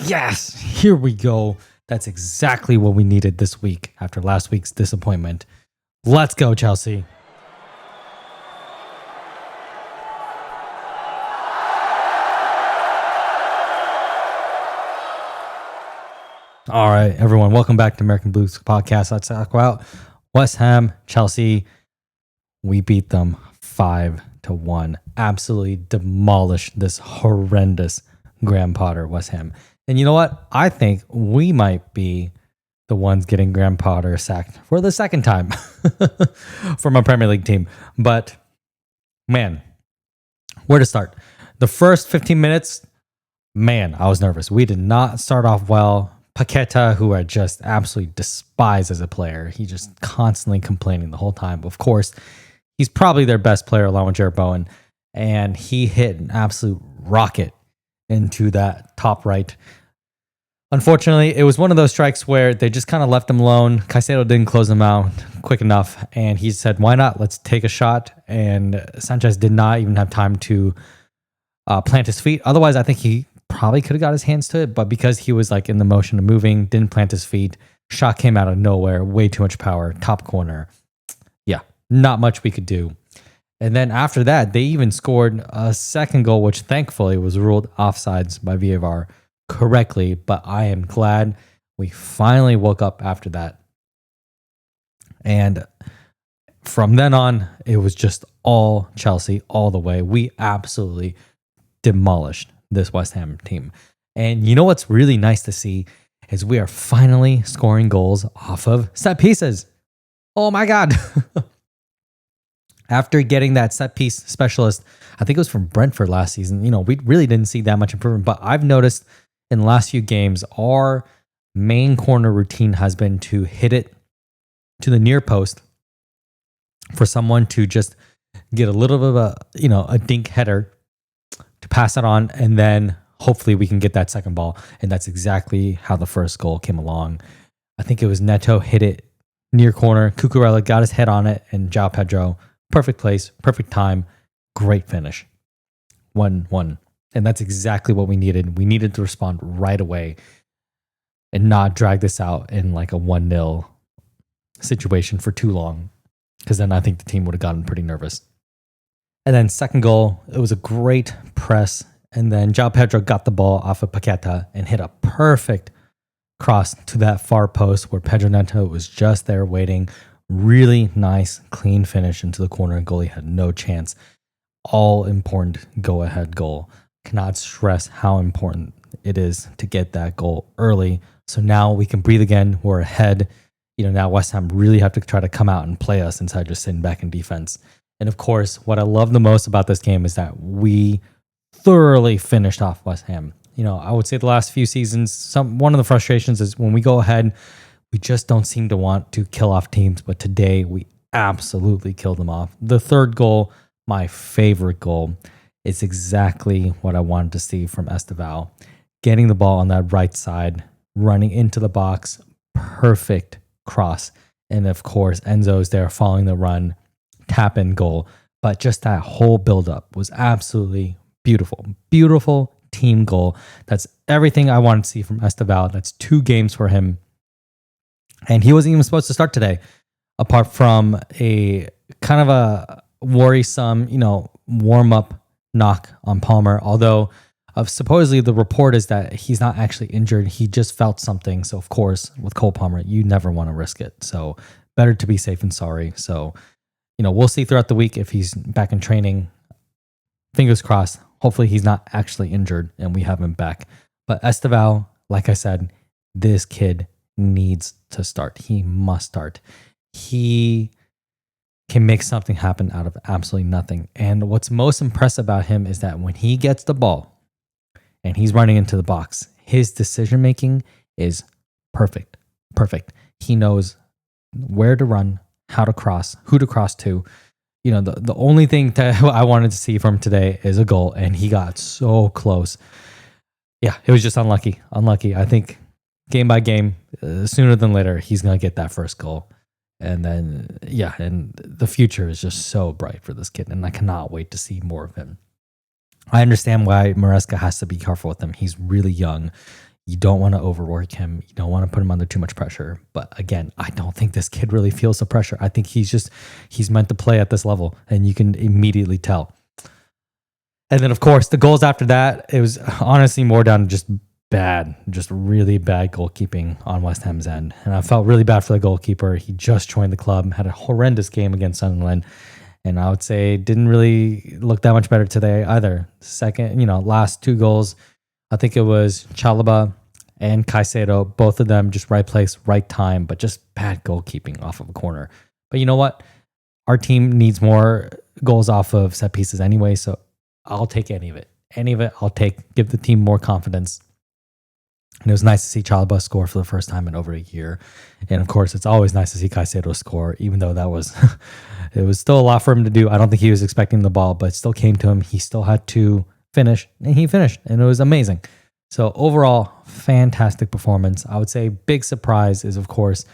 Yes, here we go. That's exactly what we needed this week after last week's disappointment. Let's go, Chelsea. All right, everyone, welcome back to American Blues Podcast. Let's talk about West Ham, Chelsea. We beat them 5-1. Absolutely demolished this horrendous Graham Potter West Ham. And you know what? I think we might be the ones getting Graham Potter sacked for the second time from a Premier League team. But man, where to start? The first 15 minutes, man, I was nervous. We did not start off well. Paqueta, who I just absolutely despise as a player, he just constantly complaining the whole time. Of course, he's probably their best player along with Jared Bowen, and he hit an absolute rocket into that top right. Unfortunately, it was one of those strikes where they just kind of left him alone. Caicedo didn't close him out quick enough, and he said, why not? Let's take a shot. And Sanchez did not even have time to plant his feet. Otherwise, I think he probably could have got his hands to it, but because he was like in the motion of moving, didn't plant his feet, shot came out of nowhere, way too much power, top corner. Yeah, not much we could do. And then after that, they even scored a second goal, which thankfully was ruled offsides by VAR correctly, but I am glad we finally woke up after that. And from then on, it was just all Chelsea all the way. We absolutely demolished this West Ham team. And you know what's really nice to see is we are finally scoring goals off of set pieces. Oh my God. After getting that set piece specialist, I think it was from Brentford last season, we really didn't see that much improvement. But I've noticed in the last few games, our main corner routine has been to hit it to the near post for someone to just get a little bit of a dink header to pass it on, and then hopefully we can get that second ball. And that's exactly how the first goal came along. I think it was Neto hit it near corner. Cucurella got his head on it, and João Pedro, perfect place, perfect time, great finish. 1-1. And that's exactly what we needed. We needed to respond right away and not drag this out in like a 1-0 situation for too long, because then I think the team would have gotten pretty nervous. And then second goal, it was a great press. And then João Pedro got the ball off of Paqueta and hit a perfect cross to that far post where Pedro Neto was just there waiting. Really nice, clean finish into the corner. Goalie had no chance. All important go-ahead goal. Cannot stress how important it is to get that goal early. So now we can breathe again. We're ahead. Now West Ham really have to try to come out and play us instead of just sitting back in defense. And of course, what I love the most about this game is that we thoroughly finished off West Ham. I would say the last few seasons, one of the frustrations is when we go ahead, we just don't seem to want to kill off teams. But today, we absolutely killed them off. The third goal, my favorite goal, is exactly what I wanted to see from Estevao. Getting the ball on that right side, running into the box, perfect cross. And of course, Enzo's there following the run. Tap in goal, but just that whole buildup was absolutely beautiful. Beautiful team goal. That's everything I wanted to see from Estevao. That's 2 games for him. And he wasn't even supposed to start today, apart from a kind of a worrisome, warm-up knock on Palmer. Although supposedly the report is that he's not actually injured. He just felt something. So of course, with Cole Palmer, you never want to risk it. So better to be safe than sorry. So we'll see throughout the week if he's back in training. Fingers crossed. Hopefully he's not actually injured and we have him back. But Estevao, like I said, this kid needs to start. He must start. He can make something happen out of absolutely nothing. And what's most impressive about him is that when he gets the ball and he's running into the box, his decision-making is perfect. Perfect. He knows where to run, how to cross, who to cross to. The only thing that I wanted to see from today is a goal, and he got so close. Yeah, it was just unlucky. I think game by game, sooner than later, he's going to get that first goal. And then, and the future is just so bright for this kid, and I cannot wait to see more of him. I understand why Maresca has to be careful with him. He's really young. You don't want to overwork him. You don't want to put him under too much pressure. But again, I don't think this kid really feels the pressure. I think he's meant to play at this level, and you can immediately tell. And then, of course, the goals after that, it was honestly more down to just really bad goalkeeping on West Ham's end. And I felt really bad for the goalkeeper. He just joined the club, had a horrendous game against Sunderland. And I would say didn't really look that much better today either. Second, last 2 goals, I think it was Chalaba and Caicedo, both of them just right place, right time, but just bad goalkeeping off of a corner. But you know what? Our team needs more goals off of set pieces anyway, so I'll take any of it. Any of it, I'll take. Give the team more confidence. And it was nice to see Chalaba score for the first time in over a year. And of course, it's always nice to see Caicedo score, even though that was, it was still a lot for him to do. I don't think he was expecting the ball, but it still came to him. He still had to finish, and he finished, and it was amazing. So overall, fantastic performance. I would say big surprise is, of course,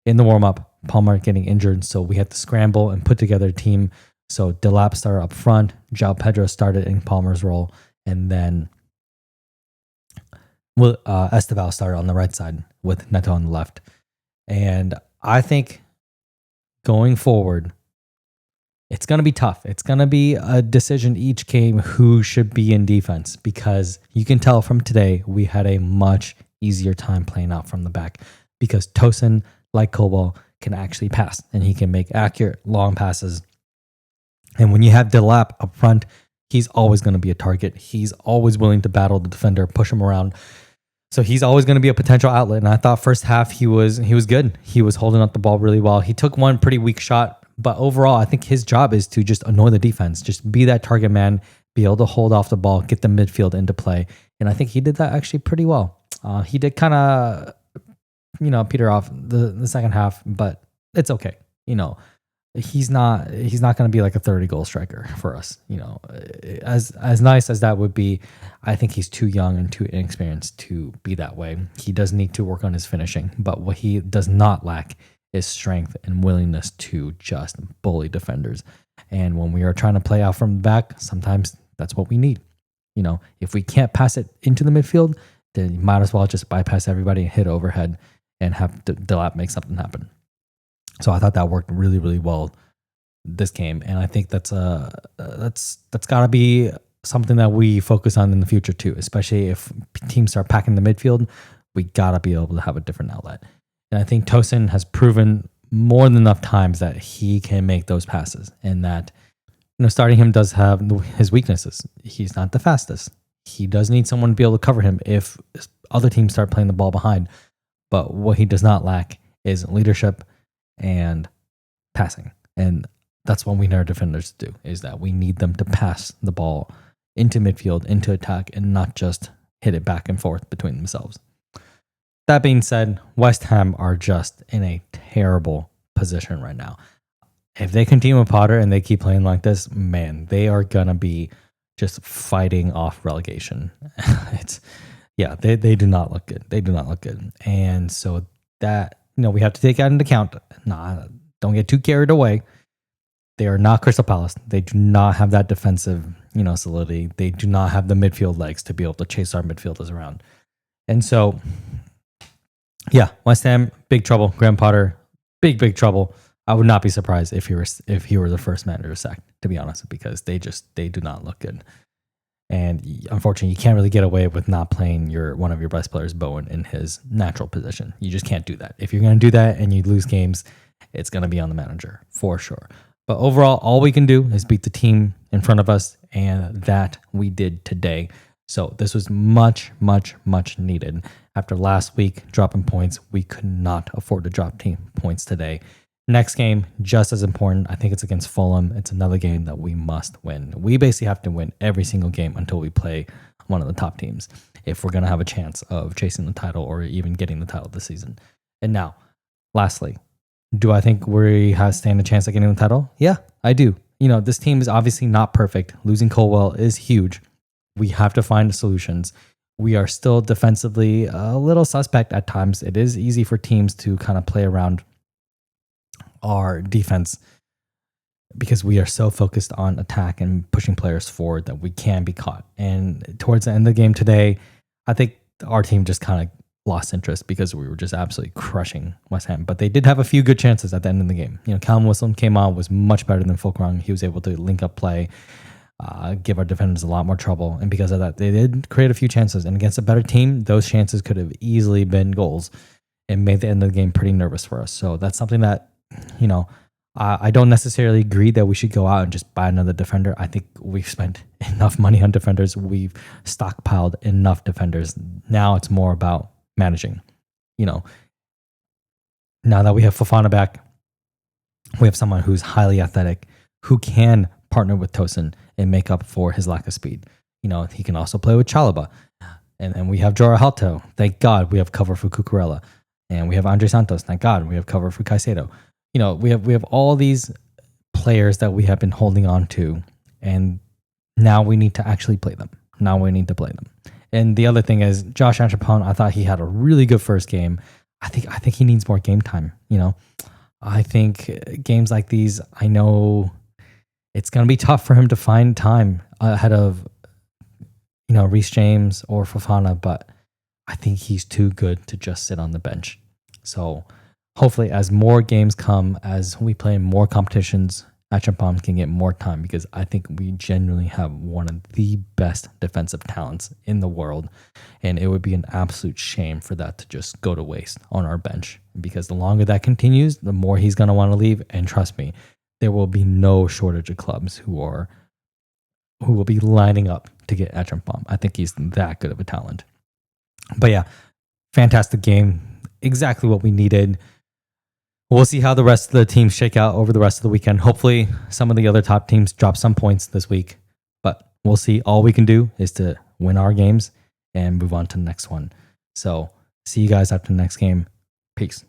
in the warm-up, Palmer getting injured. So we had to scramble and put together a team. So Delap started up front, João Pedro started in Palmer's role, and then Esteval started on the right side with Neto on the left. And I think going forward, it's going to be tough. It's going to be a decision each game who should be in defense, because you can tell from today we had a much easier time playing out from the back, because Tosin, like Colwell, can actually pass and he can make accurate long passes. And when you have Delap up front, he's always going to be a target. He's always willing to battle the defender, push him around. So he's always going to be a potential outlet. And I thought first half he was good. He was holding up the ball really well. He took one pretty weak shot, but overall I think his job is to just annoy the defense, just be that target man, be able to hold off the ball, get the midfield into play. And I think he did that actually pretty well. He did kind of, peter off the second half, but it's okay. He's not going to be like a 30-goal striker for us. As nice as that would be, I think he's too young and too inexperienced to be that way. He does need to work on his finishing, but what he does not lack is strength and willingness to just bully defenders. And when we are trying to play out from the back, sometimes that's what we need. If we can't pass it into the midfield, then you might as well just bypass everybody and hit overhead and have Delap make something happen. So I thought that worked really, really well this game, and I think that's got to be something that we focus on in the future too. Especially if teams start packing the midfield, we got to be able to have a different outlet. And I think Tosin has proven more than enough times that he can make those passes, and that starting him does have his weaknesses. He's not the fastest. He does need someone to be able to cover him if other teams start playing the ball behind. But what he does not lack is leadership and passing. And that's what we need our defenders to do, is that we need them to pass the ball into midfield, into attack, and not just hit it back and forth between themselves. That being said, West Ham are just in a terrible position right now. If they continue with Potter and they keep playing like this, man, they are going to be just fighting off relegation. They do not look good. They do not look good. And so that, we have to take that into account. Don't get too carried away. They are not Crystal Palace. They do not have that defensive, solidity. They do not have the midfield legs to be able to chase our midfielders around. And so, West Ham, big trouble. Graham Potter, big trouble. I would not be surprised if he were the first manager sacked, to be honest, because they do not look good. And unfortunately, you can't really get away with not playing one of your best players, Bowen, in his natural position. You just can't do that. If you're going to do that and you lose games, it's going to be on the manager for sure. But overall, all we can do is beat the team in front of us, and that we did today. So this was much, much, much needed. After last week dropping points, we could not afford to drop team points today. Next game, just as important. I think it's against Fulham. It's another game that we must win. We basically have to win every single game until we play one of the top teams if we're going to have a chance of chasing the title or even getting the title this season. And now, lastly, do I think we stand a chance at getting the title? Yeah, I do. This team is obviously not perfect. Losing Colwell is huge. We have to find solutions. We are still defensively a little suspect at times. It is easy for teams to kind of play around our defense because we are so focused on attack and pushing players forward that we can be caught. And towards the end of the game today, I think our team just kind of lost interest because we were just absolutely crushing West Ham. But they did have a few good chances at the end of the game. Callum Wilson came on, was much better than Fulcrum. He was able to link up play, give our defenders a lot more trouble. And because of that, they did create a few chances. And against a better team, those chances could have easily been goals and made the end of the game pretty nervous for us. So that's something that, I don't necessarily agree that we should go out and just buy another defender. I think we've spent enough money on defenders. We've stockpiled enough defenders. Now it's more about managing. Now that we have Fofana back, we have someone who's highly athletic, who can partner with Tosin and make up for his lack of speed. He can also play with Chalaba. And then we have Jora Halto. Thank God we have cover for Cucurella. And we have Andre Santos. Thank God we have cover for Caicedo. We have all these players that we have been holding on to, and now we need to actually play them. And the other thing is Josh Antropone. I thought he had a really good first game. I think he needs more game time. I think games like these, I know it's going to be tough for him to find time ahead of Reece James or Fofana, but I think he's too good to just sit on the bench. So hopefully, as more games come, as we play more competitions, Achampong can get more time, because I think we genuinely have one of the best defensive talents in the world. And it would be an absolute shame for that to just go to waste on our bench, because the longer that continues, the more he's going to want to leave. And trust me, there will be no shortage of clubs who will be lining up to get Achampong. I think he's that good of a talent. But yeah, fantastic game. Exactly what we needed. We'll see how the rest of the teams shake out over the rest of the weekend. Hopefully, some of the other top teams drop some points this week, but we'll see. All we can do is to win our games and move on to the next one. So, see you guys after the next game. Peace.